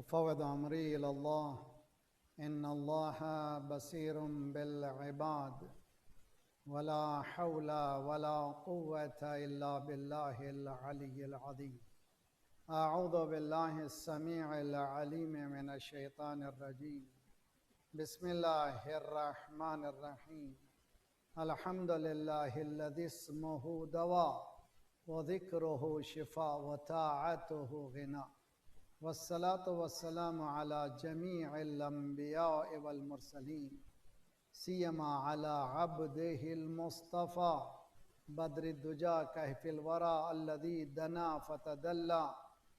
وفوض أمري إلى الله إن الله بصير بالعباد ولا حول ولا قوة إلا بالله العلي العظيم. أعوذ بالله السميع العليم من الشيطان الرجيم. بسم الله الرحمن الرحيم. الحمد لله الذي اسمه دواء وذكره شفاء وطاعته غنى، والصلاة والسلام على جميع الأنبياء والمرسلين، سيما على عبده المصطفى بدر الدجى كهف الورى الذي دنا فتدلى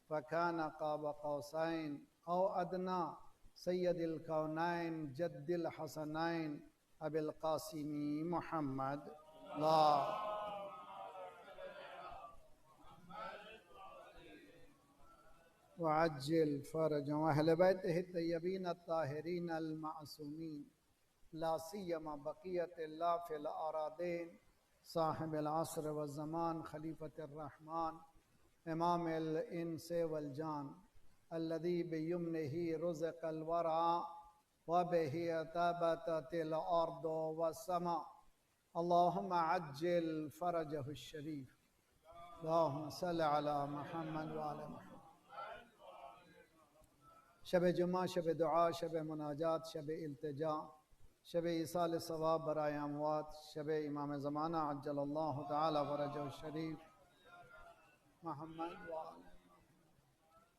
فكان قاب قوسين أو أدنى، سيد الكونين جد الحسنين أبي القاسم محمد. لا وعجل فرجا وأهل بيته الطيبين الطاهرين المعصومين، لا سيما بقية الله في الأراضين، صاحب العصر والزمان، خليفة الرحمن، إمام الإنس والجان، الذي بيمنه رزق الورى وبه ثبتت الأرض والسماء. اللهم عجل فرجه الشريف. اللهم صل على محمد وعلى محمد. شب جمعہ، شب دعا، شب مناجات، شب التجا، شب ایصال ثواب برائے اموات، شب امام زمانہ عجل اللہ تعالی فرجہ الشریف محمد وعلى.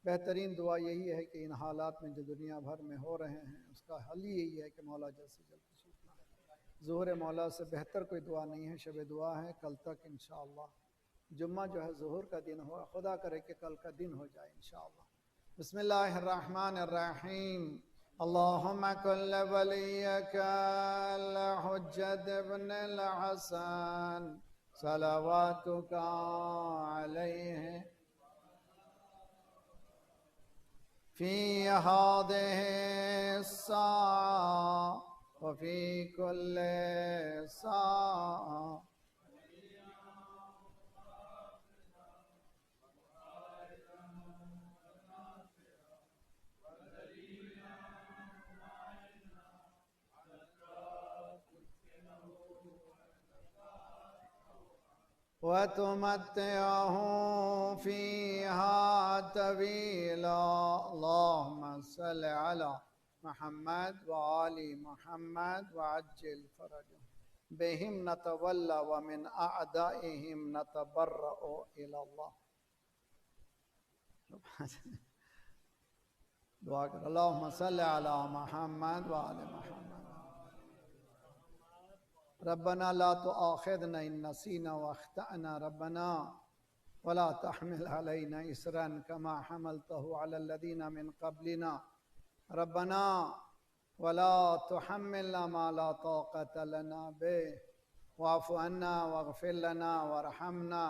بہترین دعا یہی ہے کہ ان حالات میں جو دنیا بھر میں ہو رہے ہیں اس کا حل یہی ہے کہ مولا جلد سے جلد تشریف لائے. ظہور مولا سے بہتر کوئی دعا نہیں ہے. شب دعا ہے کل تک انشاءاللہ. جمعہ جو ہے ظہور کا دن ہو، خدا کرے کہ کل کا دن ہو جائے انشاءاللہ. بسم اللہ الرحمن الرحیم. اللہم کل ولیک الحجت ابن الحسن صلواتک علیہ فی هذه الساعة وفی کل ساعة وتمتعه فيها طويلا. اللهم صل على محمد وآل محمد وعجل فرجهم. بهم نتولى ومن أعدائهم نتبرأ إلى الله. دعا کر. اللهم صل على محمد وآل محمد. ربنا لا تؤاخذنا إن نسينا واخطأنا ربنا ولا تحمل علينا إصرا كما حملته على الذين من قبلنا ربنا ولا تحملنا ما لا طاقة لنا به واعف عنا واغفر لنا وارحمنا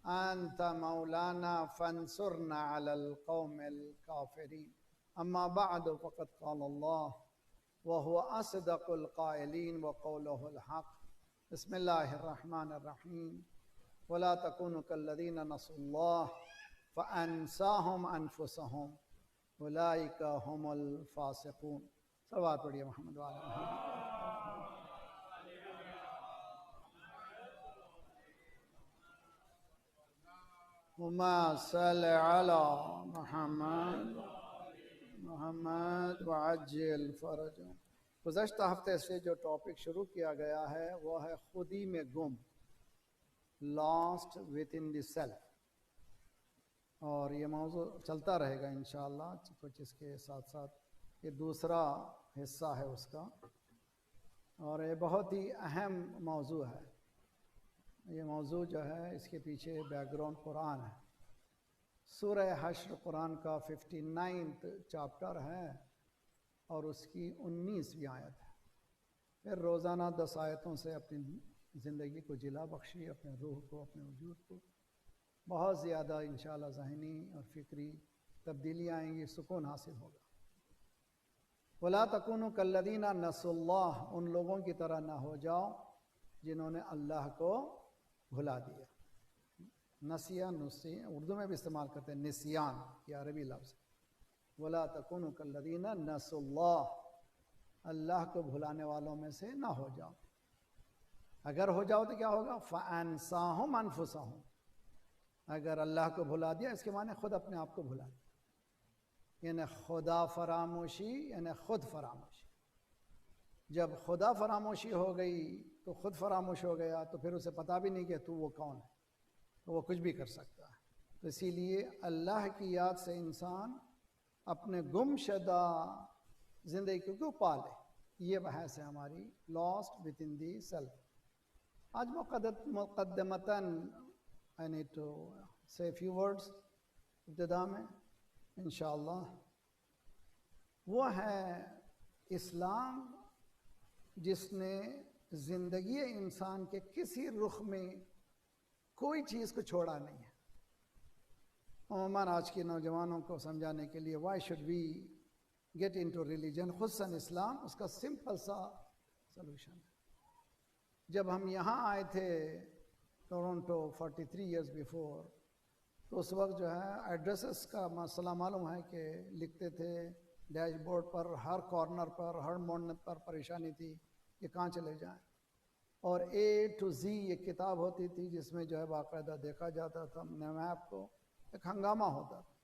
أنت مولانا فانصرنا على القوم الكافرين. أما بعد فقد قال الله وهو أصدق القائلين وقوله الحق. بسم الله الرحمن الرحيم. ولا تكونوا كالذين نسوا الله فأنساهم أنفسهم أولئك هم الفاسقون. صلوات پڑھیے محمد وعلى محمد. اللهم صل على محمد وعجل فرجہ. گزشتہ ہفتے سے جو ٹاپک شروع کیا گیا ہے وہ ہے خودی میں گم، last with in the self, اور یہ موضوع چلتا رہے گا انشاءاللہ. کچھ اس کے ساتھ ساتھ یہ دوسرا حصہ ہے اس کا، اور یہ بہت ہی اہم موضوع ہے. یہ موضوع جو ہے اس کے پیچھے بیک گراؤنڈ قرآن ہے. سورہ حشر قرآن کا 59 چاپٹر ہے اور اس کی 19ویں آیت ہے. پھر روزانہ 10 آیتوں سے اپنی زندگی کو جلا بخشی، اپنے روح کو، اپنے وجود کو. بہت زیادہ انشاءاللہ ذہنی اور فکری تبدیلیاں آئیں گی، سکون حاصل ہوگا. وَلَا تَكُونُوا كَالَّذِينَ نَسُوا اللَّهَ. ان لوگوں کی طرح نہ ہو جاؤ جنہوں نے اللہ کو بھلا دیا. نسیہ، اردو میں بھی استعمال کرتے ہیں نسیان، یہ عربی لفظ. وَلَا تَكُونُوا كَالَّذِينَ نَسُوا اللَّهَ، اللہ کو بھلانے والوں میں سے نہ ہو جاؤ۔ اگر ہو جاؤ تو کیا ہوگا؟ فَأَنْسَاهُمْ أَنفُسَهُمْ، اگر اللہ کو بھلا دیا اس کے معنی خود اپنے آپ کو بھلا دیا، یعنی خدا فراموشی یعنی خود فراموشی۔ جب خدا فراموشی ہو گئی تو خود فراموش ہو گیا، تو پھر اسے پتہ بھی نہیں کہ تو وہ کون ہے، تو وہ کچھ بھی کر سکتا ہے۔ تو اسی لیے اللہ کی یاد سے انسان اپنے گم شدہ زندگی کو پالے، یہ بحث ہے ہماری last with in the self. آج مقدمتاً I need to say a few words ابتدا میں انشاءاللہ، وہ ہے اسلام جس نے زندگی انسان کے کسی رخ میں کوئی چیز کو چھوڑا نہیں ہے۔ عموماً آج کے نوجوانوں کو سمجھانے کے لیے why should we get into religion, خصوصاً اسلام، اس کا سمپل سا سلوشن ہے۔ جب ہم یہاں آئے تھے ٹورنٹو 43 ایئرز بیفور، تو اس وقت جو ہے ایڈریسز کا مسئلہ معلوم ہے کہ لکھتے تھے ڈیش بورڈ پر، ہر کارنر پر، ہر موڑ پر پریشانی تھی کہ کہاں چلے جائیں، اور A to Z ایک کتاب ہوتی تھی جس میں جو ہے باقاعدہ دیکھا جاتا تھا میپ کو، ایک ہنگامہ ہوتا تھا۔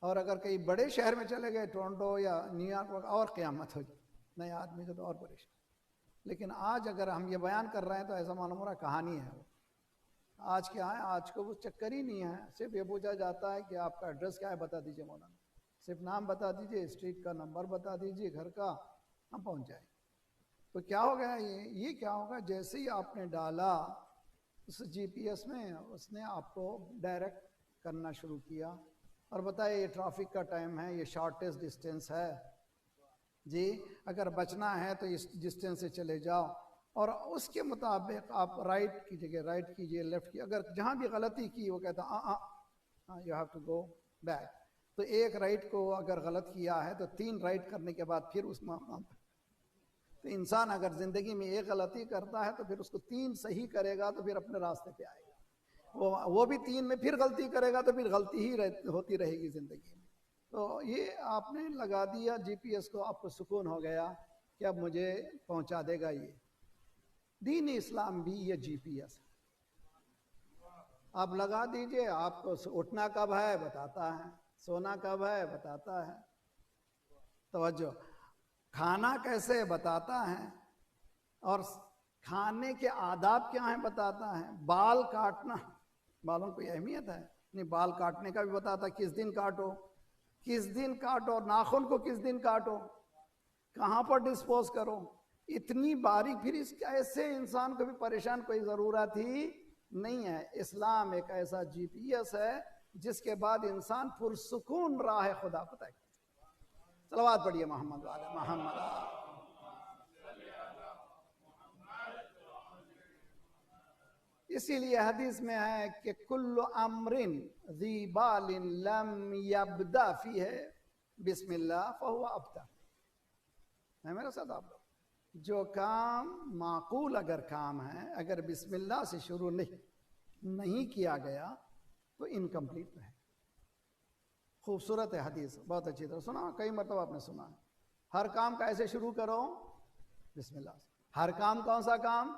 اور اگر کئی بڑے شہر میں چلے گئے ٹورنٹو یا نیو یارک اور قیامت ہو جائے، نئے آدمی کو تو اور پریشان۔ لیکن آج اگر ہم یہ بیان کر رہے ہیں تو ایسا معلوم ہو رہا ہے کہانی ہے وہ۔ آج کیا ہے؟ آج کو وہ چکر ہی نہیں ہے، صرف یہ پوچھا جاتا ہے کہ آپ کا ایڈریس کیا ہے، بتا دیجئے مولانا، صرف نام بتا دیجئے، اسٹریٹ کا نمبر بتا دیجئے، گھر کا، ہم پہنچ جائیں۔ تو کیا ہو گیا؟ یہ کیا ہوگا؟ جیسے ہی آپ نے ڈالا اس جی پی ایس میں، اس نے آپ کو ڈائریکٹ کرنا شروع کیا اور بتایا یہ ٹرافک کا ٹائم ہے، یہ شارٹیسٹ ڈسٹینس ہے جی، اگر بچنا ہے تو اس ڈسٹینس سے چلے جاؤ، اور اس کے مطابق آپ رائٹ کی جگہ رائٹ کیجئے، لیفٹ کی، اگر جہاں بھی غلطی کی وہ کہتا you have to go back. تو ایک رائٹ کو اگر غلط کیا ہے تو 3 رائٹ کرنے کے بعد پھر اس مقام پر، تو انسان اگر زندگی میں ایک غلطی کرتا ہے تو پھر اس کو 3 صحیح کرے گا تو پھر اپنے راستے پہ آئے گا، وہ بھی 3 میں پھر غلطی کرے گا تو پھر غلطی ہی ہوتی رہے گی زندگی میں۔ تو یہ آپ نے لگا دیا جی پی ایس کو، آپ کو سکون ہو گیا کہ اب مجھے پہنچا دے گا۔ یہ دین اسلام بھی یہ جی پی ایس ہے، آپ لگا دیجئے، آپ کو اٹھنا کب ہے بتاتا ہے، سونا کب ہے بتاتا ہے، توجہ، کھانا کیسے بتاتا ہے، اور کھانے کے آداب کیا ہیں بتاتا ہے، بال کاٹنا، بالوں کو اہمیت ہے، نہیں بال کاٹنے کا بھی بتاتا ہے، کس دن کاٹو، کس دن کاٹو، اور ناخن کو کس دن کاٹو، کہاں پر ڈسپوز کرو، اتنی باریک۔ پھر اس ایسے انسان کو بھی پریشان کوئی ضرورت ہی نہیں ہے۔ اسلام ایک ایسا جی پی ایس ہے جس کے بعد انسان پرسکون راہ خدا پتہ ہے۔ صلوات پڑھیے محمد والے محمد۔ اسی لیے حدیث میں ہے کہ کل امر ذی بال لم یبدأ فیہ بسم اللہ فہو ابتر۔ ہے میرے ساتھ آپ لوگ؟ جو کام معقول اگر کام ہے، اگر بسم اللہ سے شروع نہیں کیا گیا تو انکمپلیٹ ہے۔ خوبصورت ہے حدیث، بہت اچھی طرح سنا، کئی مرتبہ آپ نے سنا ہے۔ ہر کام کا ایسے شروع کرو بسم اللہ سے۔ ہر کام کون سا کام؟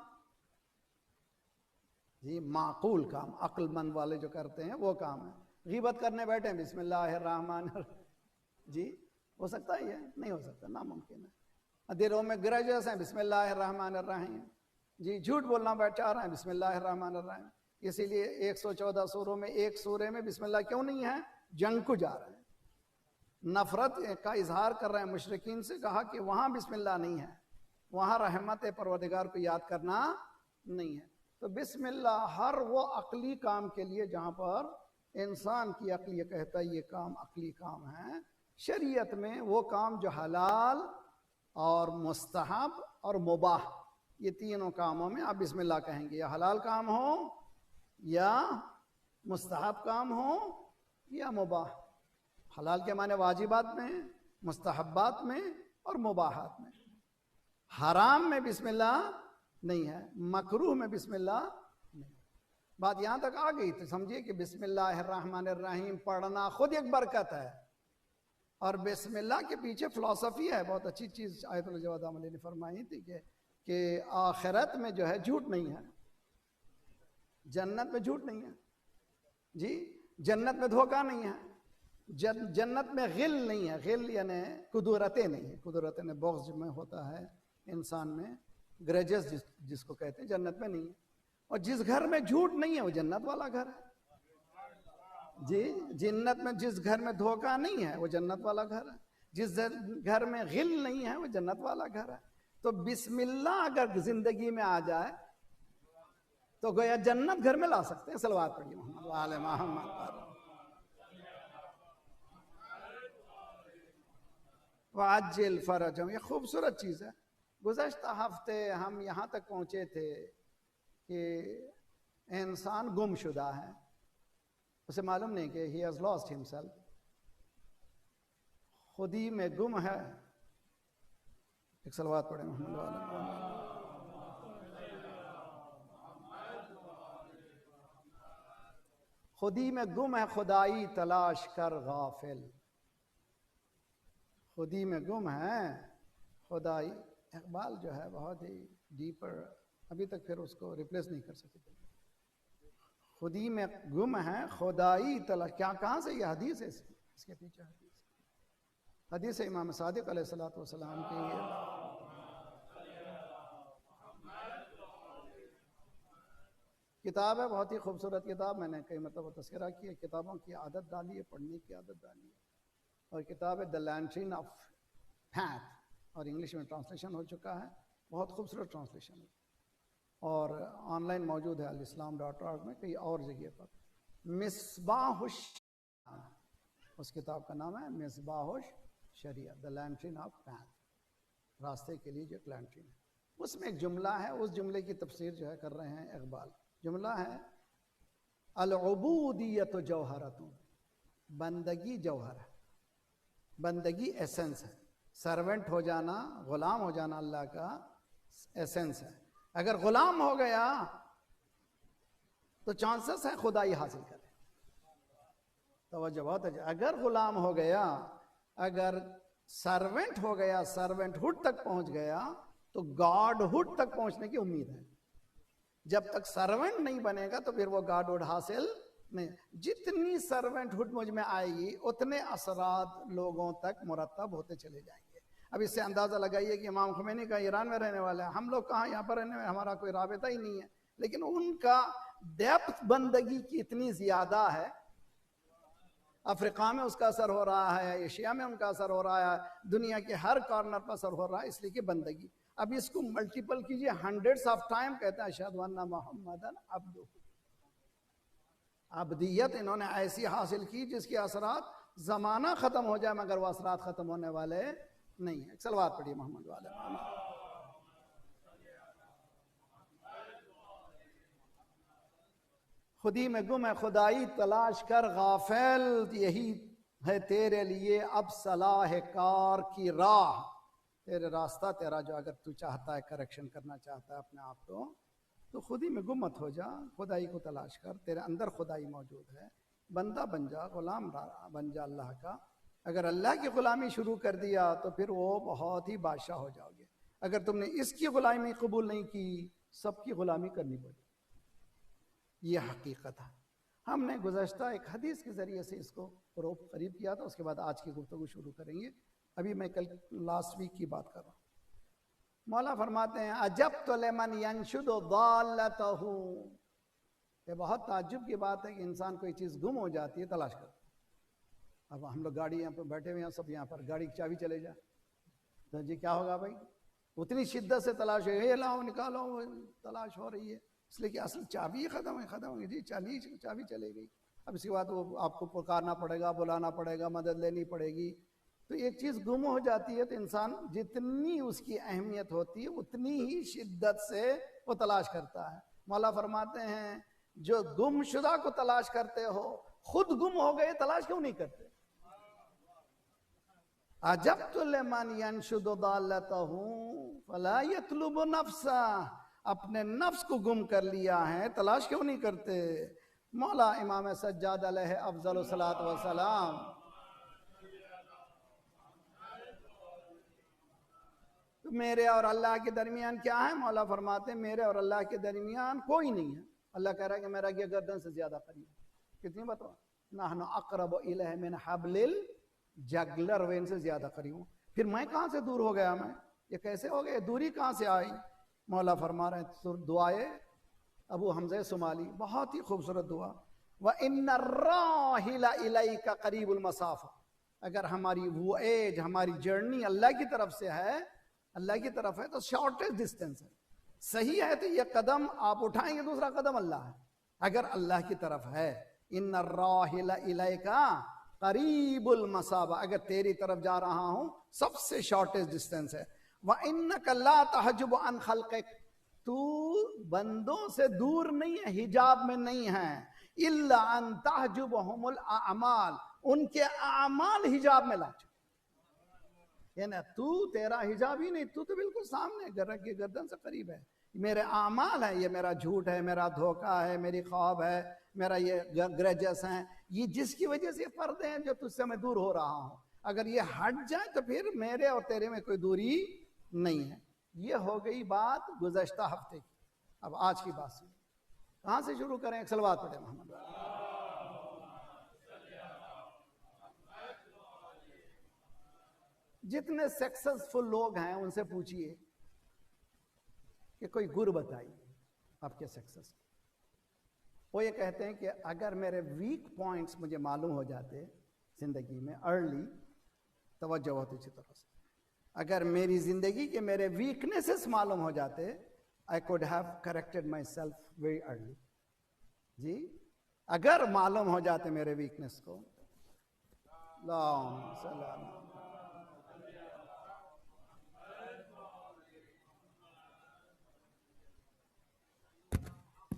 جی معقول کام، عقل مند والے جو کرتے ہیں وہ کام ہے۔ غیبت کرنے بیٹھے ہیں بسم اللہ الرحمن جی ہو سکتا ہے؟ یہ نہیں ہو سکتا، ناممکن ہے۔ دلوں میں گرجز ہیں بسم اللہ الرحمن الرحیم، جی جھوٹ بولنا چاہ رہے ہیں بسم اللہ الرحمن الرحیم۔ اسی لیے 114 سوروں میں ایک سورے میں بسم اللہ کیوں نہیں ہے؟ جنگ کو جا رہے ہیں، نفرت کا اظہار کر رہے ہیں مشرکین سے، کہا کہ وہاں بسم اللہ نہیں ہے، وہاں رحمت پروردگار کو یاد کرنا نہیں ہے۔ تو بسم اللہ ہر وہ عقلی کام کے لیے جہاں پر انسان کی عقل یہ کہتا ہے یہ کام عقلی کام ہے، شریعت میں وہ کام جو حلال اور مستحب اور مباح، یہ تینوں کاموں میں آپ بسم اللہ کہیں گے، یا حلال کام ہو یا مستحب کام ہو یا مباح۔ حلال کے معنی واجبات میں، مستحبات میں اور مباحات میں۔ حرام میں بسم اللہ نہیں ہے، مکروہ میں بسم اللہ نہیں۔ بات یہاں تک آ گئی تو سمجھیے کہ بسم اللہ الرحمن الرحیم پڑھنا خود ایک برکت ہے، اور بسم اللہ کے پیچھے فلسفی ہے، بہت اچھی چیز آیت اللہ جواد عملی نے فرمائی تھی کہ آخرت میں جو ہے جھوٹ نہیں ہے، جنت میں جھوٹ نہیں ہے جی، جنت میں دھوکہ نہیں ہے، جنت میں غل نہیں ہے، غل یعنی قدرتیں نہیں ہے، قدرتیں نے بغض میں ہوتا ہے انسان میں، گریجز جس کو کہتے ہیں، جنت میں نہیں ہے۔ اور جس گھر میں جھوٹ نہیں ہے وہ جنت والا گھر ہے جی، جنت میں جس گھر میں دھوکہ نہیں ہے وہ جنت والا گھر ہے، جس گھر میں غل نہیں ہے وہ جنت والا گھر ہے۔ تو بسم اللہ اگر زندگی میں آ جائے تو گویا جنت گھر میں لا سکتے ہیں۔ صلوات پڑھیے محمد وآل محمد۔ وعجل فرجهم، یہ خوبصورت چیز ہے۔ گزشتہ ہفتے ہم یہاں تک پہنچے تھے کہ انسان گم شدہ ہے، اسے معلوم نہیں کہ he has lost himself، خودی میں گم ہے۔ ایک صلوات پڑھیں محمد وآل محمد۔ خودی میں گم ہے خدائی تلاش کر غافل، خودی میں گم ہے خدائی۔ اقبال جو ہے بہت ہی ڈیپر، ابھی تک پھر اس کو ریپلیس نہیں کر سکتے۔ خودی میں گم ہے خدائی تلاش، کیا کہاں سے یہ حدیث ہے؟ اس کے پیچھے حدیث ہے امام صادق علیہ السلام کی۔ کتاب ہے بہت ہی خوبصورت کتاب، میں نے کئی مرتبہ تذکرہ کیا، کتابوں کی عادت ڈالی ہے، پڑھنے کی عادت ڈالی ہے۔ اور کتاب ہے دی لینٹرن آف پاتھ، اور انگلش میں ٹرانسلیشن ہو چکا ہے، بہت خوبصورت ٹرانسلیشن ہے، اور آن لائن موجود ہے alislam.org میں، کئی اور جگہ پر۔ مصباح الشریعہ اس کتاب کا نام ہے، مصباح الشریعہ، دی لینٹرن آف پاتھ، راستے کے لیے جو ایک لینٹرن ہے۔ اس میں ایک جملہ ہے، اس جملے کی تفسیر جو ہے کر رہے ہیں اقبال۔ جملہ ہے العبودیت جوہرۃ، بندگی جوہر ہے، بندگی ایسنس ہے، سرونٹ ہو جانا، غلام ہو جانا اللہ کا ایسنس ہے۔ اگر غلام ہو گیا تو چانسز ہے خدائی حاصل کرے۔ توجہ بہت ہے، اگر غلام ہو گیا، اگر سرونٹ ہو گیا، سرونٹ ہوڈ تک پہنچ گیا تو گاڈ ہوڈ تک پہنچنے کی امید ہے۔ جب تک سرونٹ نہیں بنے گا تو پھر وہ گاڈ ہوڈ حاصل نہیں۔ جتنی سرونٹ ہوڈ مجھ میں آئے گی اتنے اثرات لوگوں تک مرتب ہوتے چلے جائیں گے۔ اب اس سے اندازہ لگائیے کہ امام خمینی کا ایران میں رہنے والا ہے، ہم لوگ کہاں یہاں پر رہنے والے، ہمارا کوئی رابطہ ہی نہیں ہے، لیکن ان کا ڈیپتھ بندگی کی اتنی زیادہ ہے۔ افریقہ میں اس کا اثر ہو رہا ہے، ایشیا میں ان کا اثر ہو رہا ہے، دنیا کے ہر کارنر پر اثر ہو رہا ہے، اس لیے کہ بندگی۔ اب اس کو ملٹیپل کیجئے، ہنڈریڈز آف ٹائم کہتا ہے اشہد ان محمدن عبدہ۔ عبدیت انہوں نے ایسی حاصل کی جس کے اثرات زمانہ ختم ہو جائے مگر وہ اثرات ختم ہونے والے نہیں ہیں۔ صلوات پڑھیے محمد والے محمد۔ خودی میں گم ہے خدائی تلاش کر غافل، یہی ہے تیرے لیے اب صلاح کار کی راہ، تیرے راستہ تیرا جو اگر تو چاہتا ہے کریکشن کرنا چاہتا ہے اپنے آپ کو تو خودی میں گم مت ہو جا، خدائی کو تلاش کر، تیرے اندر خدائی موجود ہے، بندہ بن جا، غلام بن جا اللہ کا۔ اگر اللہ کی غلامی شروع کر دیا تو پھر وہ بہت ہی بادشاہ ہو جاؤ گے۔ اگر تم نے اس کی غلامی قبول نہیں کی، سب کی غلامی کرنی پڑے، یہ حقیقت ہے۔ ہم نے گزشتہ ایک حدیث کے ذریعے سے اس کو قریب کیا تھا، اس کے بعد آج کی گفتگو شروع کریں گے۔ ابھی میں کل لاسٹ ویک کی بات کر رہا ہوں۔ مولا فرماتے ہیں عجبت لمن ینشد ضالتہ، یہ بہت تعجب کی بات ہے کہ انسان کوئی چیز گم ہو جاتی ہے تلاش کرتا ہے۔ اب ہم لوگ گاڑی یہاں پر بیٹھے ہوئے ہیں، سب یہاں پر گاڑی کی چابی چلے جائے تو جی کیا ہوگا بھائی؟ اتنی شدت سے تلاش ہے، یہ لاؤ نکالو، تلاش ہو رہی ہے، اس لیے کہ اصل چابی ختم ہے جی، چابی چلے گئی۔ اب اس کے بعد وہ آپ کو پکارنا پڑے گا، بلانا پڑے گا، مدد لینی پڑے گی۔ تو ایک چیز گم ہو جاتی ہے تو انسان جتنی اس کی اہمیت ہوتی ہے اتنی ہی شدت سے وہ تلاش کرتا ہے۔ مولا فرماتے ہیں جو گم شدہ کو تلاش کرتے ہو، خود گم ہو گئے تلاش کیوں نہیں کرتے؟ عجبت لمن ینشد ضالتہ فلا یطلب نفسہ، اپنے نفس کو گم کر لیا ہے تلاش کیوں نہیں کرتے؟ مولا امام سجاد علیہ افضل الصلاۃ والسلام تو میرے اور اللہ کے درمیان کیا ہے؟ مولا فرماتے ہیں میرے اور اللہ کے درمیان کوئی نہیں ہے. اللہ کہہ رہا ہے کہ میرا یہ گردن سے زیادہ قریب ہے. کتنی بتاؤ؟ نحن اقرب الیہ من حبل الجگلر، وہ ان سے زیادہ قریب ہوں. پھر میں کہاں سے دور ہو گیا؟ میں یہ کیسے ہو گیا؟ دوری کہاں سے آئی؟ مولا فرما رہے ہیں دعائے ابو حمزہ سمالی، بہت ہی خوبصورت دعا. وَإِنَّ الرَّاحِلَ إِلَيْكَ قَرِيبُ الْمَسَافَةِ. اگر ہماری وہ ایج، ہماری جرنی اللہ کی طرف سے ہے، اللہ کی طرف ہے، تو شارٹیسٹ ڈسٹینس ہے. صحیح ہے تو یہ قدم آپ اٹھائیں گے، دوسرا قدم اللہ ہے. اگر اللہ کی طرف ہے، ان الراحل الیک قریب المثابہ، اگر تیری طرف جا رہا ہوں سب سے شارٹیسٹ ڈسٹینس ہے. وَإِنَّكَ لَا تَحْجُبُ عَنْ خَلْقِكَ، تو بندوں سے دور نہیں ہے، حجاب میں نہیں ہے. إِلَّا أَن تَحْجُبَهُمُ الْأَعْمَالِ، ان کے اعمال حجاب میں لا چکے. یعنی تو تیرا حجاب ہی نہیں، تو بالکل سامنے گردن سے قریب ہے. میرے اعمال ہیں، یہ میرا جھوٹ ہے، میرا دھوکہ ہے، میری خواب ہے، میرا یہ گریجس ہیں، یہ جس کی وجہ سے پردے ہیں جو تجھ سے میں دور ہو رہا ہوں. اگر یہ ہٹ جائے تو پھر میرے اور تیرے میں کوئی دوری نہیں ہے. یہ ہو گئی بات گزشتہ ہفتے کی. اب آج کی بات سنیں. کہاں سے شروع کریں؟ ایک صلوات پڑھیں محمد. جتنے سکسسفل لوگ ہیں ان سے پوچھئے کہ کوئی گر بتائیے آپ کے سکسس. وہ یہ کہتے ہیں کہ اگر میرے ویک پوائنٹس مجھے معلوم ہو جاتے زندگی میں ارلی، توجہ ہوتی اچھی طرح سے، اگر میری زندگی کے میرے ویکنیسز معلوم ہو جاتے، I could have corrected myself very early. جی اگر معلوم ہو جاتے میرے ویکنیس کو. اللہم صلی اللہ علیہ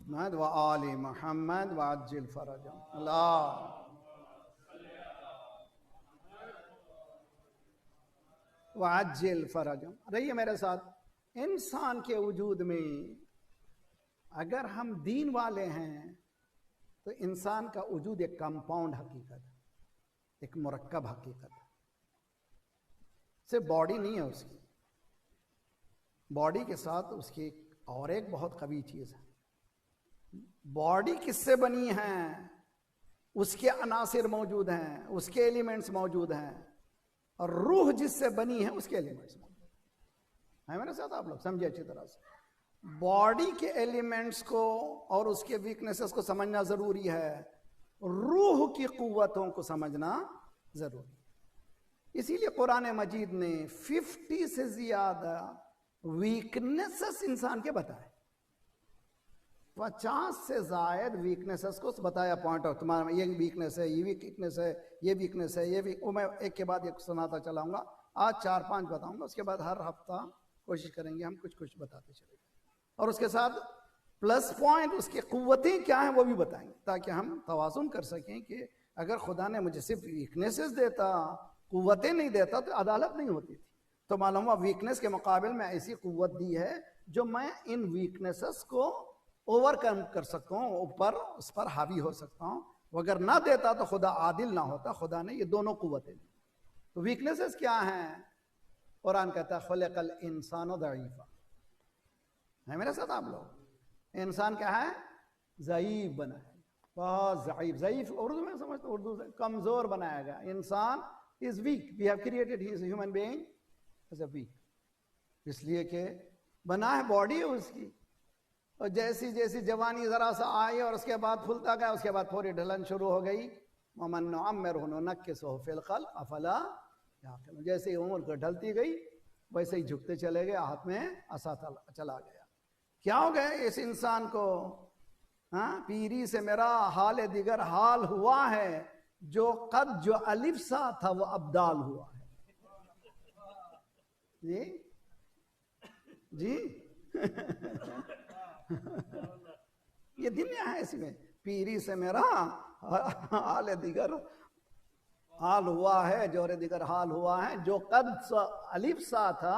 محمد وآل محمد وعجل فرجهم. اللہ وعجل فرجهم. رہیے میرے ساتھ. انسان کے وجود میں اگر ہم دین والے ہیں تو انسان کا وجود ایک کمپاؤنڈ حقیقت ہے، ایک مرکب حقیقت ہے. صرف باڈی نہیں ہے اس کی، باڈی کے ساتھ اس کی اور ایک بہت قوی چیز ہے. باڈی کس سے بنی ہے؟ اس کے عناصر موجود ہیں، اس کے ایلیمنٹس موجود ہیں، اور روح جس سے بنی ہے اس کے ایلیمنٹس موجود ہیں. میرے ساتھ آپ لوگ سمجھے اچھی طرح سے. باڈی کے ایلیمنٹس کو اور اس کے ویکنیسز کو سمجھنا ضروری ہے، روح کی قوتوں کو سمجھنا ضروری ہے. اسی لیے قرآن مجید نے 50 سے زیادہ ویکنیسز انسان کے بتائے. 50 سے زائد ویکنیسز کو بتایا. پوائنٹ آف تمہارا یہ ویکنیس ہے، یہ ویکنیس ہے، یہ ویکنیس ہے، یہ وہ میں ایک کے بعد ایک سناتا چلاؤں گا. آج 4-5 بتاؤں گا، اس کے بعد ہر ہفتہ کوشش کریں گے ہم کچھ بتاتے چلیں گے، اور اس کے ساتھ پلس پوائنٹ اس کی قوتیں کیا ہیں وہ بھی بتائیں گے، تاکہ ہم توازن کر سکیں کہ اگر خدا نے مجھے صرف ویکنیسز دیتا، قوتیں نہیں دیتا تو عدالت نہیں ہوتی تھی. تو معلوم ہوا ویکنیس کے مقابل میں ایسی قوت دی ہے جو میں ان ویکنیسز کو اوور کم کر سکتا ہوں، اوپر اس پر حاوی ہو سکتا ہوں. اگر نہ دیتا تو خدا عادل نہ ہوتا. خدا نے یہ دونوں قوتیں دی. تو ویکنیسز کیا ہیں؟ قرآن کہتا ہے خلق الانسان ضعیفا. ہے میرے ساتھ آپ لوگ؟ انسان کیا ہے؟ ضعیف بنایا گیا، بہت ضعیف. ضعیف اردو میں سمجھتے، اردو سے کمزور بنایا گیا. انسان is weak. We have created his human being as a weak. اس لیے کہ بنا ہے باڈی ہے اس کی، اور جیسی جیسی جوانی ذرا سا آئی اور اس کے بعد پھولتا گیا، اس کے بعد تھوڑی ڈھلن شروع ہو گئی. وَمَن نُعَمِّرْهُ نُنَكِّسْهُ فِي الْخَلْقِ أَفَلَا يَعْقِلُونَ. جیسے ہی عمر کو ڈھلتی گئی ویسے ہی جھکتے چلے گئے، ہاتھ میں عصا چلا گیا. کیا ہو گیا اس انسان کو؟ پیری سے میرا حال دیگر حال ہوا ہے، جو قد جو الف سا تھا وہ ابدال ہوا ہے. جی جی یہ دنیا ہے، اس میں پیری سے میرا حال دیگر حال ہوا ہے، جور دیگر حال ہوا ہے، جو قد الف سا تھا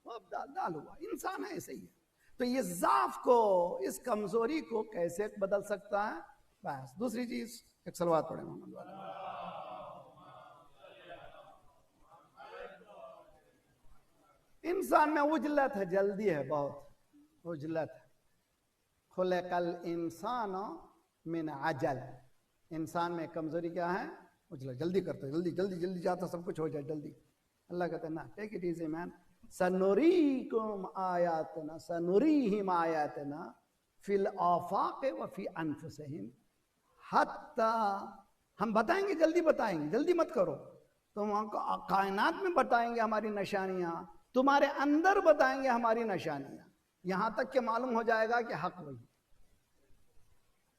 وہ ابدال ہوا. انسان ہے ایسے ہی ہے. تو یہ ضعف کو، اس کمزوری کو کیسے بدل سکتا ہے؟ بس دوسری چیز، ایک صلوات پڑھیں محمد والے. انسان میں عجلت ہے، جلدی ہے، بہت عجلت ہے. خلق الانسان من عجل. انسان میں کمزوری کیا ہے؟ عجلت. جلدی کرتا ہے، جلدی جلدی جلدی چاہتا سب کچھ ہو جائے جلدی. اللہ کہتا ہے نا، ٹیک اٹ ایزی مین. سنریکم آیاتنا سنریہم آیاتنا فی الآفاق وفی انفسہم حتی. ہم بتائیں گے، جلدی بتائیں گے، جلدی مت کرو. تم کائنات میں بتائیں گے ہماری نشانیاں، تمہارے اندر بتائیں گے ہماری نشانیاں، یہاں تک کہ معلوم ہو جائے گا کہ حق وہی.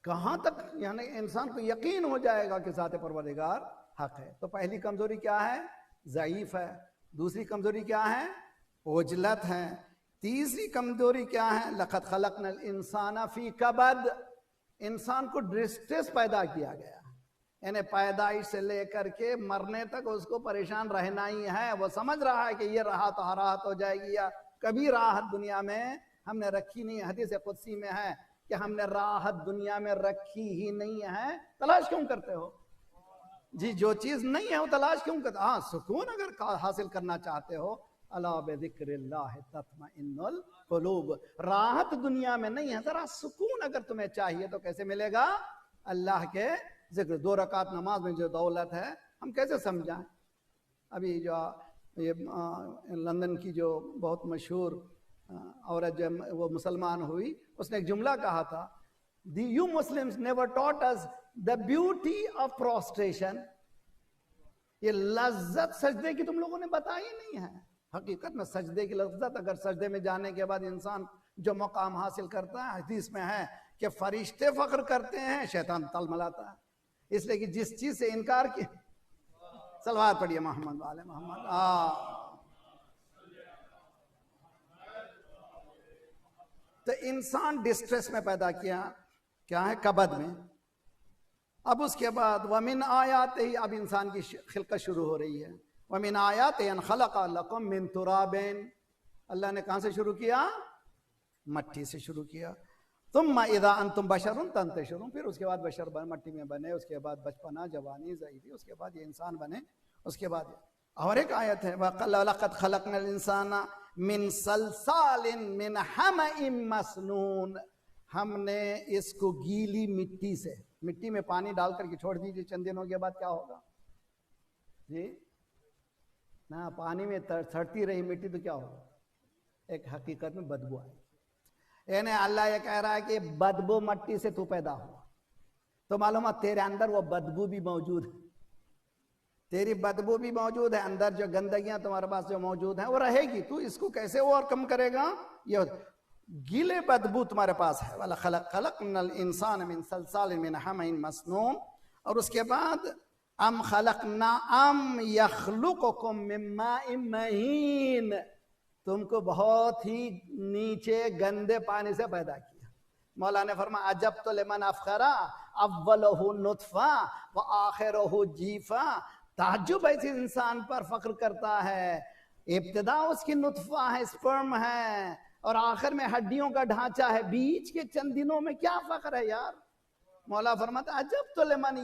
کہاں تک؟ یعنی انسان کو یقین ہو جائے گا کہ ذات پروردگار حق ہے. تو پہلی کمزوری کیا ہے؟ ضعیف ہے. دوسری کمزوری کیا ہے؟ عجلت ہے. تیسری کمزوری کیا ہے؟ لقد خلقنا الانسان فی کبد. انسان کو ڈسٹریس پیدا کیا گیا، یعنی پیدائش سے لے کر کے مرنے تک اس کو پریشان رہنا ہی ہے. وہ سمجھ رہا ہے کہ یہ راحت راحت ہو جائے گی، یا کبھی راحت دنیا میں ہم نے رکھی نہیں. حدیث قدسی میں ہے کہ ہم نے راحت دنیا میں رکھی ہی نہیں ہے. تلاش کیوں کرتے ہو؟ جی جو چیز نہیں ہے وہ تلاش کیوں کرتے؟ ہاں سکون اگر حاصل کرنا چاہتے ہو، الا بذکر اللہ تطمئن القلوب. راحت دنیا میں نہیں ہے، ذرا سکون اگر تمہیں چاہیے تو کیسے ملے گا؟ اللہ کے ذکر. 2 رکعت نماز میں جو دولت ہے ہم کیسے سمجھائیں؟ ابھی جو یہ لندن کی جو بہت مشہور عورت جو وہ مسلمان ہوئی، اس نے ایک جملہ کہا تھا، You Muslims never taught us the beauty of prostration. یہ لذت سجدے کی تم لوگوں نے بتائی نہیں ہے. حقیقت میں سجدے کی لذت، اگر سجدے میں جانے کے بعد انسان جو مقام حاصل کرتا ہے، حدیث میں ہے کہ فرشتے فخر کرتے ہیں، شیطان تل ملاتا ہے. اس لیے کہ جس چیز سے انکار کی، صلوات پڑھیے محمد والے محمد. تو انسان ڈسٹریس میں پیدا کیا ہے؟ کبد میں. اب اس کے بعد وَمِنْ آیَاتِهِ، اب انسان کی خلقت شروع ہو رہی ہے. وَمِنْ آیَاتِهِ أَنْ خَلَقَ لَكُم مِّن تُرَابٍ. اللہ نے کہاں سے شروع کیا؟ مٹی سے شروع کیا. ثُمَّ إِذَا أَنْتُمْ بَشَرٌ تَنْتَشِرُونَ. پھر اس کے بعد بشر مٹی میں بنے، اس کے بعد بچپنا، جوانی، ضعیفی، اس کے بعد یہ انسان بنے. اس کے بعد اور ایک آیت ہے وَلَقَدْ خَلَقْنَا الْإِنسَانَ مِنْ صَلْصَالٍ مِنْ حَمَإٍ مَسْنُونَ. ہم نے اس کو گیلی مٹی سے، مٹی میں پانی ڈال کر کے چھوڑ دیجئے، چند دنوں کے بعد کیا ہوگا؟ جی نا، پانی میں سڑتی رہی مٹی تو کیا ہوگا؟ ایک حقیقت میں بدبو آئے. یعنی اللہ یہ کہہ رہا ہے کہ بدبو مٹی سے تو پیدا ہوا، تو معلوم ہے تیرے اندر وہ بدبو بھی موجود ہے، تیری بدبو بھی موجود ہے. اندر جو گندگیاں تمہارے پاس جو موجود ہیں وہ رہے گی. تو اس کو کیسے اور کم کرے گا؟ یہ گیلے بدبو تمہارے پاس ہے. خَلَقْنَا الْإِنسَانَ مِنْ صَلْصَالٍ مِنْ حَمَإٍ مَسْنُونَ. اور اس کے بعد ام خلقنا ام یخلقکم من ماء مہین. تم کو بہت ہی نیچے گندے پانی سے پیدا کیا. مولا نے فرمایا عجبت لمن افخرا اولہ نطفہ وآخرہ جیفہ. تعجب ایسے انسان پر فخر کرتا ہے، ابتدا اس کی نطفہ ہے، سپرم ہے، اور آخر میں ہڈیوں کا ڈھانچہ ہے. بیچ کے چند دنوں میں کیا فخر ہے یار؟ مولا فرماتا عجبت لمن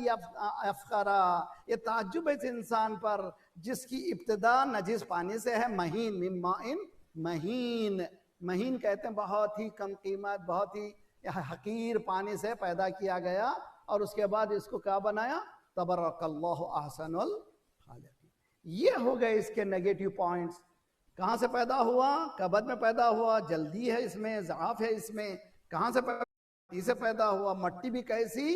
افخرا. یہ تعجب ہے اس انسان پر جس کی ابتدا نجس پانی سے ہے. مہین من ماء مہین. مہین کہتے ہیں بہت ہی کم قیمت، بہت ہی حقیر پانی سے پیدا کیا گیا، اور اس کے بعد اس کو کیا بنایا؟ تبارک اللہ احسن الخالقین. یہ ہو گئے اس کے نیگیٹو پوائنٹس. کہاں سے پیدا ہوا؟ کبد میں پیدا ہوا. جلدی ہے اس میں، ضعف ہے اس میں. کہاں سے مٹی سے پیدا ہوا. مٹی بھی کیسی؟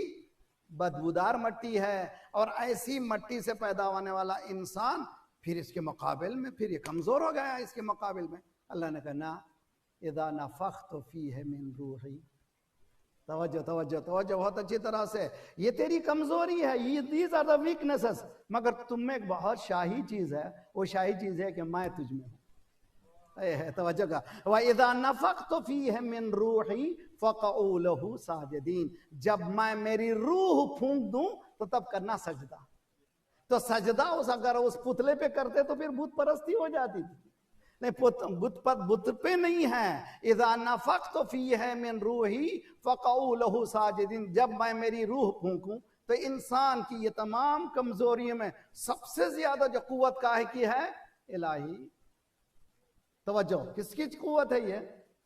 بدبودار مٹی ہے. اور ایسی مٹی سے پیدا ہونے والا انسان پھر اس کے مقابل میں پھر یہ کمزور ہو گیا. اس کے مقابل میں اللہ نے کہا اذا نفخت فیہ من روحی. توجہ توجہ توجہ بہت اچھی طرح سے. یہ تیری کمزوری ہے، these are the weaknesses. مگر تم میں ایک بہت شاہی چیز ہے. وہ شاہی چیز ہے کہ میں تجھ میں ہوں. توجہ کا وَإِذَا نَفَخْتُ فِيهِ مِن رُوحِي فَقَعُوا لَهُ سَاجِدِينَ. جب میں میری روح پھونک دوں تو تب کرنا سجدہ. تو سجدہ اگر اس پتلے پہ کرتے تو پھر بت پرستی ہو جاتی تھی. نہیں، بت پہ نہیں ہے. اذا نفخت فیہ من روحی فقعوا لہ ساجدین. جب میں میری روح پھونکوں تو انسان کی یہ تمام کمزوریوں میں سب سے زیادہ جو قوت کا ہے کی ہے؟ الہی توجہ، کس کی قوت ہے یہ؟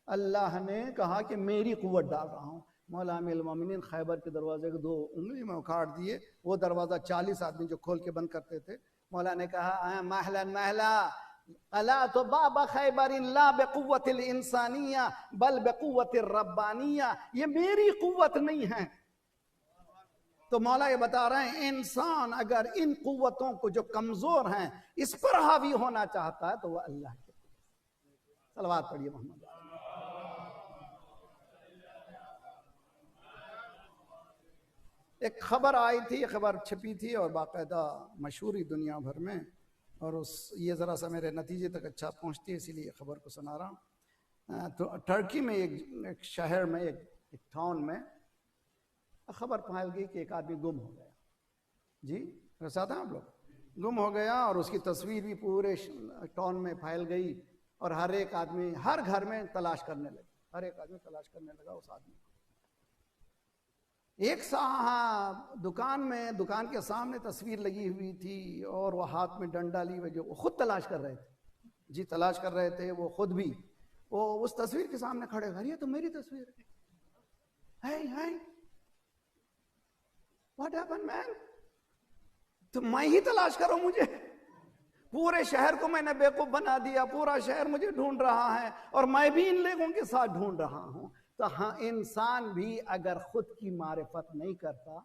اللہ نے کہا کہ میری قوت ڈال رہا ہوں. مولا امیر المومنین خیبر کے دروازے کو 2 انگلی میں اکھاڑ دیے. وہ دروازہ 40 آدمی جو کھول کے بند کرتے تھے، مولا نے کہا محلا محلا الا تو باب خیبر لا بقوت الانسانیہ بل بقوت الربانیہ، یہ میری قوت نہیں ہے. تو مولا یہ بتا رہے ہیں انسان اگر ان قوتوں کو جو کمزور ہیں اس پر حاوی ہونا چاہتا ہے تو وہ اللہ کے. صلوات پڑھیے محمد. ایک خبر آئی تھی، یہ خبر چھپی تھی اور باقاعدہ مشہوری دنیا بھر میں، اور یہ ذرا سا میرے نتیجے تک اچھا پہنچتی ہے، اسی لیے خبر کو سنا رہا ہوں. تو ٹرکی میں ایک شہر میں ایک ٹاؤن میں خبر پھیل گئی کہ ایک آدمی گم ہو گیا. جی ساتھ ہیں آپ لوگ؟ گم ہو گیا اور اس کی تصویر بھی پورے ٹاؤن میں پھیل گئی اور ہر ایک آدمی ہر گھر میں تلاش کرنے لگا. ہر ایک آدمی تلاش کرنے لگا اس آدمی کو. ایک دکان کے سامنے تصویر لگی ہوئی تھی اور وہ ہاتھ میں ڈنڈا لی ہوئے، جو وہ خود تلاش کر رہے تھے. جی تلاش کر رہے تھے وہ خود بھی. وہ اس تصویر کے سامنے کھڑے، یہ تو میری تصویر ہے. What happened, man? تو میں ہی تلاش کروں مجھے؟ پورے شہر کو میں نے بیوقوف بنا دیا، پورا شہر مجھے ڈھونڈ رہا ہے اور میں بھی ان لوگوں کے ساتھ ڈھونڈ رہا ہوں. تو ہاں، انسان بھی اگر خود کی معرفت نہیں کرتا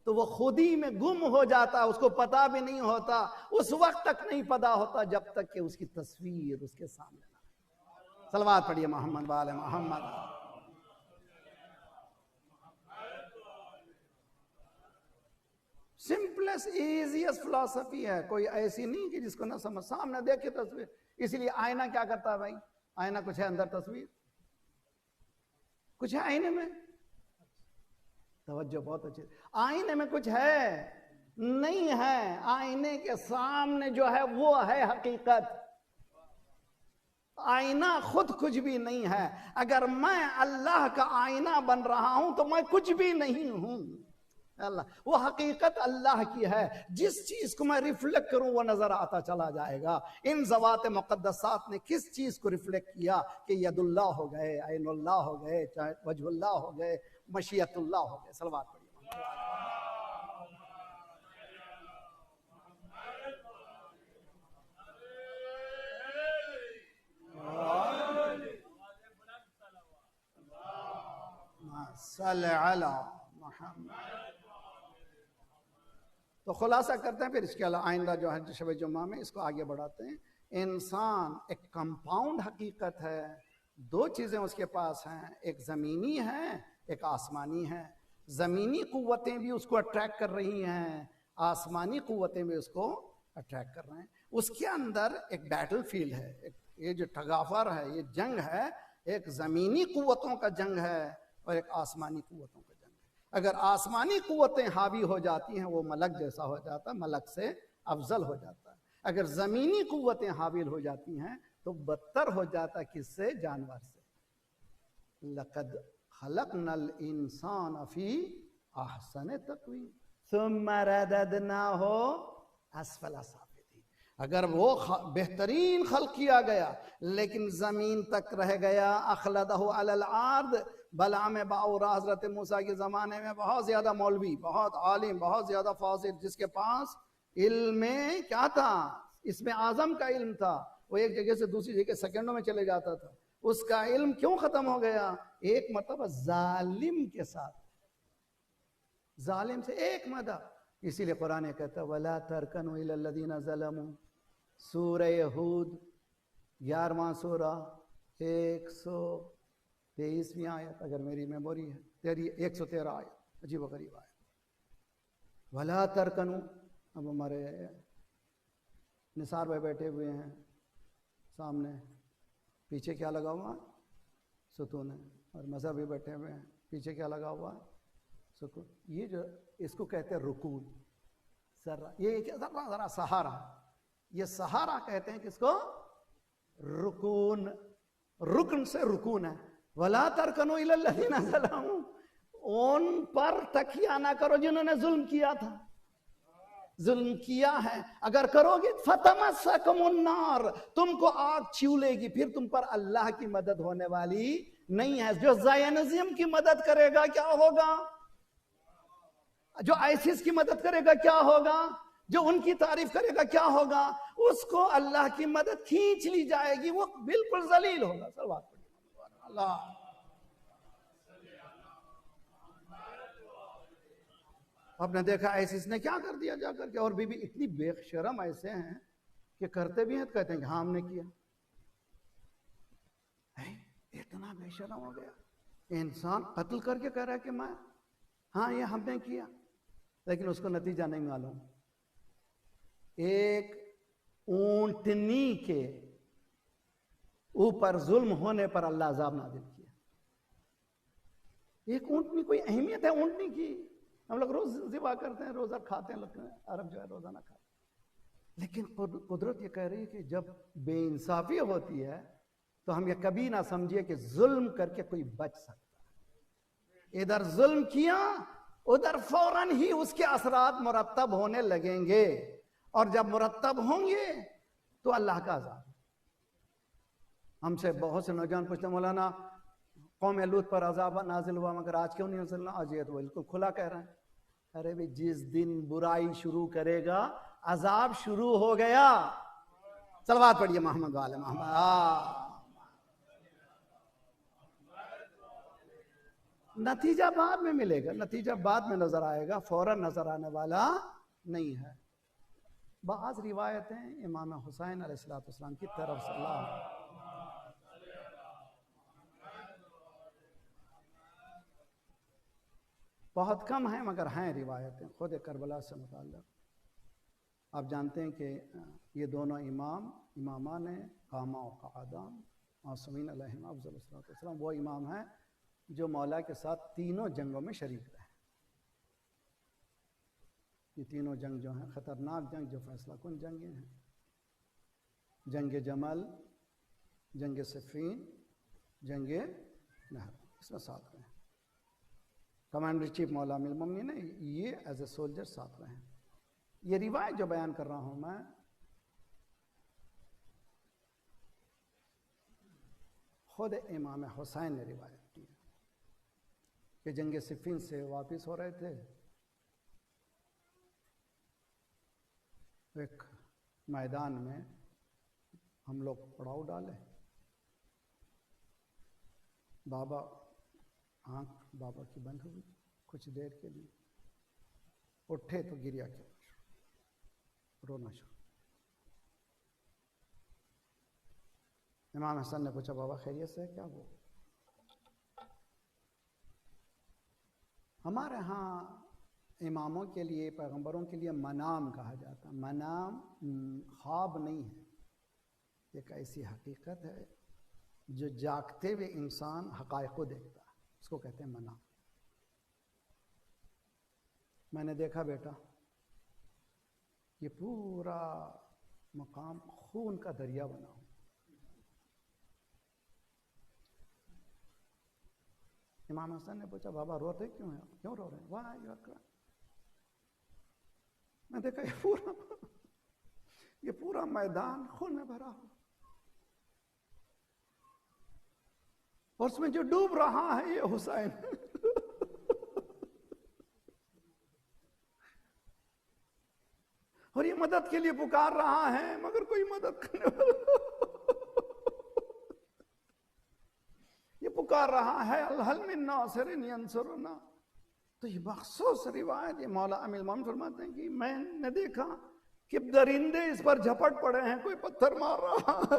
تو وہ خود ہی میں گم ہو جاتا، اس کو پتا بھی نہیں ہوتا. اس وقت تک نہیں پتا ہوتا جب تک کہ اس کی تصویر اس کے سامنے نہ. صلوات پڑھیے محمد وآل محمد. سمپلس ایزیسٹ فلسفی ہے، کوئی ایسی نہیں کہ جس کو نہ سمجھ. سامنے دیکھے تصویر. اس لیے آئینہ کیا کرتا ہے بھائی؟ آئینہ کچھ ہے اندر تصویر؟ کچھ ہے آئینے میں؟ توجہ بہت اچھی. آئینے میں کچھ ہے؟ نہیں ہے. آئینے کے سامنے جو ہے وہ ہے حقیقت. آئینہ خود کچھ بھی نہیں ہے. اگر میں اللہ کا آئینہ بن رہا ہوں تو میں کچھ بھی نہیں ہوں. اللہ وہ حقیقت اللہ کی ہے. جس چیز کو میں ریفلیکٹ کروں وہ نظر آتا چلا جائے گا. ان ذوات مقدسات نے کس چیز کو ریفلیکٹ کیا کہ ید اللہ ہو گئے، عین اللہ ہو گئے، وجہ اللہ ہو گئے، مشیت اللہ ہو گئے. صلوات پڑھیے. صلی علی محمد. تو خلاصہ کرتے ہیں پھر اس کے علاوہ آئندہ جو ہے شب جمعہ میں اس کو آگے بڑھاتے ہیں. انسان ایک کمپاؤنڈ حقیقت ہے. 2 چیزیں اس کے پاس ہیں، ایک زمینی ہے، ایک آسمانی ہے. زمینی قوتیں بھی اس کو اٹریکٹ کر رہی ہیں، آسمانی قوتیں بھی اس کو اٹریکٹ کر رہے ہیں. اس کے اندر ایک بیٹل فیلڈ ہے. یہ جو ٹگافر ہے، یہ جنگ ہے. ایک زمینی قوتوں کا جنگ ہے اور ایک آسمانی قوتوں کا جنگ ہے. اگر آسمانی قوتیں حاوی ہو جاتی ہیں وہ ملک جیسا ہو جاتا ہے، ملک سے افضل ہو جاتا ہے. اگر زمینی قوتیں حاوی ہو جاتی ہیں تو بدتر ہو جاتا ہے. کس سے؟ جانور سے. لقد خلقنا الانسان فی احسن تقویم ثم رددناہ اسفل سافلین. اگر وہ بہترین خلق کیا گیا لیکن زمین تک رہ گیا، اخلدہ علی الارض. بلعام باورا حضرت موسیٰ کے زمانے میں بہت زیادہ مولوی، بہت عالم، بہت زیادہ فاضل، جس کے پاس علم کیا تھا؟ اس میں اعظم کا علم تھا. وہ ایک جگہ سے دوسری جگہ سیکنڈوں میں چلے جاتا تھا. اس کا علم کیوں ختم ہو گیا؟ ایک مرتبہ ظالم کے ساتھ، ظالم سے ایک مدہ. اسی لیے قرآن کہتا ہے وَلَا تَرْكَنُوا إِلَى الَّذِينَ ظَلَمُوا. سورہ یہود 11واں سورہ 123ویں آیت اگر میری میموری ہے، 113 آیت، عجیب و غریب آیت. وَلَا تَرْكَنُوا. اب ہمارے نثار بھائی بیٹھے ہوئے ہیں سامنے، پیچھے کیا لگا ہوا؟ ستون ہے. اور مذہب بھی بیٹھے ہوئے ہیں، پیچھے کیا لگا ہوا؟ سکون. یہ جو اس کو کہتے ہیں رکون. ذرا یہ ذرا سہارا، یہ سہارا کہتے ہیں کس کو؟ رکون. رکن سے رکون ہے. وَلَا تَرْكَنُوا إِلَى الَّذِينَ ظَلَمُوا. ان پر تکیہ نہ کرو جنہوں نے ظلم کیا تھا. ظلم کیا ہے، اگر کرو گے فتمسکم النار، تم کو آگ چھو لے گی، پھر تم پر اللہ کی مدد ہونے والی نہیں ہے۔ جو زائنزم کی مدد کرے گا کیا ہوگا؟ جو آئسس کی مدد کرے گا کیا ہوگا؟ جو ان کی تعریف کرے گا کیا ہوگا؟ اس کو اللہ کی مدد کھینچ لی جائے گی، وہ بالکل ذلیل ہوگا۔ صلوات پڑھیے اللہ۔ آپ نے دیکھا آئسس نے کیا کر دیا جا کر کے، اور بھی اتنی بے شرم ایسے ہیں کہ کرتے بھی ہیں تو کہتے ہیں کہ ہاں ہم نے کیا۔ اتنا بے شرم ہو گیا، انسان قتل کر کے کہہ رہا ہے کہ میں ہاں یہ ہم نے کیا، لیکن اس کو نتیجہ نہیں معلوم۔ ایک اونٹنی کے اوپر ظلم ہونے پر اللہ عذاب نازل کیا۔ ایک اونٹنی، کوئی اہمیت ہے اونٹنی کی؟ ہم لوگ روز ذبح کرتے ہیں، روزہ کھاتے ہیں، عرب جو ہے روزہ نہ کھاتے، لیکن قدرت یہ کہہ رہی ہے کہ جب بے انصافی ہوتی ہے تو ہم یہ کبھی نہ سمجھیے کہ ظلم کر کے کوئی بچ سکتا ہے۔ ادھر ظلم کیا، ادھر فوراً ہی اس کے اثرات مرتب ہونے لگیں گے، اور جب مرتب ہوں گے تو اللہ کا عذاب۔ ہم سے بہت سے نوجوان پوچھتے ہیں مولانا قوم لوط پر عذاب نازل ہوا مگر آج کیوں نہیں نازل؟ آج یہ تو بالکل کھلا کہہ رہے ہیں۔ ارے بھی جس دن برائی شروع کرے گا عذاب شروع ہو گیا۔ صلوات پڑھیے محمد والے محمد۔ نتیجہ بعد میں ملے گا، نتیجہ بعد میں نظر آئے گا، فوراً نظر آنے والا نہیں ہے۔ بعض روایتیں امام حسین علیہ السلام کی طرف سے اللہ بہت کم ہیں مگر ہیں روایتیں خود کربلا سے متعلق۔ آپ جانتے ہیں کہ یہ دونوں امامان قامہ و قعدہ معصومین علیہم افضل الصلوۃ والسلام، وہ امام ہیں جو مولا کے ساتھ تینوں جنگوں میں شریک رہے۔ یہ تینوں جنگ جو ہیں خطرناک جنگ، جو فیصلہ کن جنگیں ہیں، جنگ جمل، جنگ صفین، جنگ نہر، اس میں ساتھ رہے ہیں۔ کمانڈر چیف مولا امیر المومنین نے یہ ایز اے سولجر ساتھ رہے ہیں۔ یہ روایت جو بیان کر رہا ہوں میں، خود امام حسین نے روایت کی کہ جنگ صفین سے واپس ہو رہے تھے، ایک میدان میں ہم لوگ پڑاؤ ڈالے، بابا آنکھ بابا کی بند ہوئی، کچھ دیر کے لیے اٹھے تو گریا کیا، رونا شروع۔ امام حسن نے پوچھا بابا خیریت سے ہے کیا؟ وہ ہمارے ہاں اماموں کے لیے، پیغمبروں کے لیے منام کہا جاتا ہے۔ منام خواب نہیں ہے، ایک ایسی حقیقت ہے جو جاگتے ہوئے انسان حقائق کو دیکھتا ہے، اس کو کہتے ہیں منام۔ میں نے دیکھا بیٹا یہ پورا مقام خون کا دریا بنا ہو۔ امام حسن نے پوچھا بابا روتے کیوں ہیں؟ کیوں رو رہے ہیں؟ واہ یو آر کرائنگ۔ میں دیکھا یہ پورا میدان خون میں بھرا ہو، اور اس میں جو ڈوب رہا ہے یہ حسین۔ اور یہ مدد کے لیے پکار رہا ہے مگر کوئی مدد کرنے والا، یہ پکار رہا ہے الحل من ناصر ینصرنا۔ تو یہ مخصوص روایت یہ مولا امیر المومنین فرماتے ہیں کہ میں نے دیکھا کہ درندے اس پر جھپٹ پڑے ہیں، کوئی پتھر مار رہا ہے،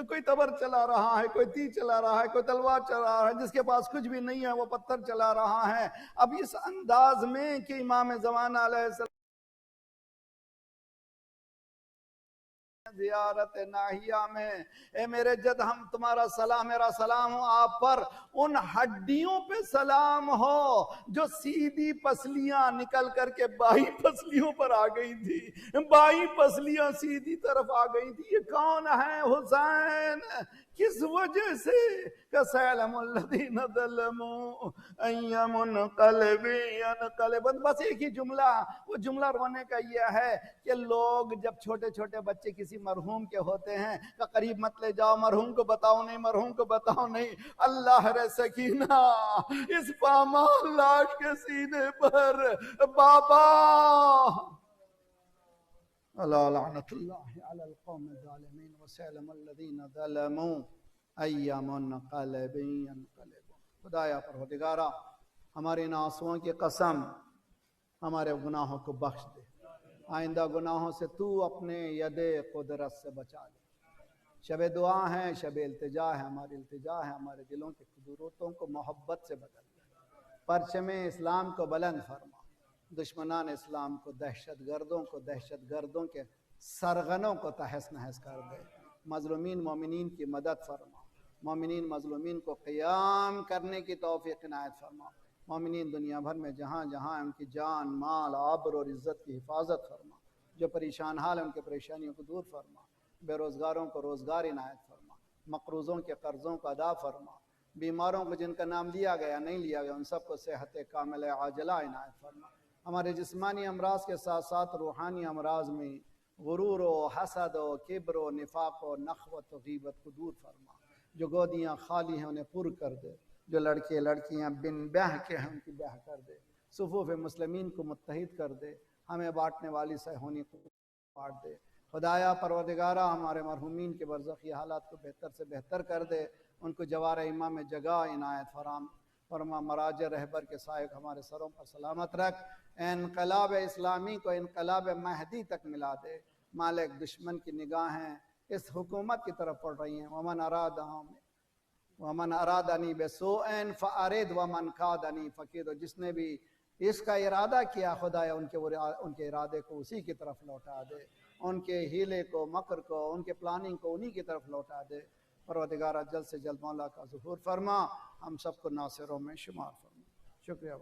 کوئی تبر چلا رہا ہے، کوئی تیر چلا رہا ہے، کوئی تلوار چلا رہا ہے، جس کے پاس کچھ بھی نہیں ہے وہ پتھر چلا رہا ہے۔ اب اس انداز میں کہ امام زمانہ علیہ السلام زیارت ناہیہ میں، اے میرے جد ہم تمہارا سلام، میرا سلام ہو آپ پر، ان ہڈیوں پہ سلام ہو جو سیدھی پسلیاں نکل کر کے بائی پسلیوں پر آ گئی تھی، بائی پسلیاں سیدھی طرف آ گئی تھی۔ یہ کون ہے؟ حسین۔ کس وجہ سے کسلم الذین ظلموا ای منقلب ینقلبون. بس ایک ہی جملہ، وہ جملہ رونے کا یہ ہے کہ لوگ جب چھوٹے چھوٹے بچے کسی مرحوم کے ہوتے ہیں کہ قریب مت لے جاؤ، مرحوم کو بتاؤ نہیں، مرحوم کو بتاؤ نہیں. اللہ رے سکینہ اس پامال لاش کے سینے پر بابا اللہ لعنت اللہ علی القوم الظالمین وسلم الذین ظلموا ای منقلب ینقلبون. خدایا پروردگارا ہمارے ان آنسوؤں کی قسم ہمارے گناہوں کو بخش دے، آئندہ گناہوں سے تو اپنے ید قدرت سے بچا لے. شب دعا ہے، شب التجا ہے، ہماری التجا ہے ہمارے دلوں کے قدورتوں کو محبت سے بدل دے، پرچم اسلام کو بلند فرما، دشمنان اسلام کو، دہشت گردوں کے سرغنوں کو تہس نہس کر دے. مظلومین مومنین کی مدد فرما، مومنین مظلومین کو قیام کرنے کی توفیق عنایت فرما. مومنین دنیا بھر میں جہاں جہاں ان کی جان، مال، آبر اور عزت کی حفاظت فرما. جو پریشان حال ان کے پریشانیوں کو دور فرما. بے روزگاروں کو روزگار عنایت فرما، مقروضوں کے قرضوں کو ادا فرما. بیماروں کو جن کا نام لیا گیا نہیں لیا گیا ان سب کو صحت کامل عاجلہ عنایت فرما. ہمارے جسمانی امراض کے ساتھ ساتھ روحانی امراض میں غرور و حسد و کبر و نفاق و نخوت و غیبت کو دور فرما. جو گودیاں خالی ہیں انہیں پر کر دے، جو لڑکے لڑکیاں بن بیاہ کے ہیں ان کی بیاہ کر دے. صفوف مسلمین کو متحد کر دے، ہمیں بانٹنے والی صہیونی کو بانٹ دے. خدایا پروردگارہ ہمارے مرحومین کے برزخی حالات کو بہتر سے بہتر کر دے، ان کو جوار ایمہ میں جگہ عنایت فرما. مراج رہبر کے سائق ہمارے سروں پر سلامت رکھ. انقلاب اسلامی کو انقلاب مہدی تک ملا دے. مالک دشمن کی نگاہیں اس حکومت کی طرف پڑ رہی ہیں. ومن ارادنی بسوء فارد ومن کادنی فقید. جس نے بھی اس کا ارادہ کیا خدایا ان کے ارادے کو اسی کی طرف لوٹا دے، ان کے ہیلے کو، مکر کو، ان کے پلاننگ کو انہی کی طرف لوٹا دے. پروردگارہ جلد سے جلد مولا کا ظہور فرما، ہم سب کو ناصروں میں شمار فرما. شکریہ.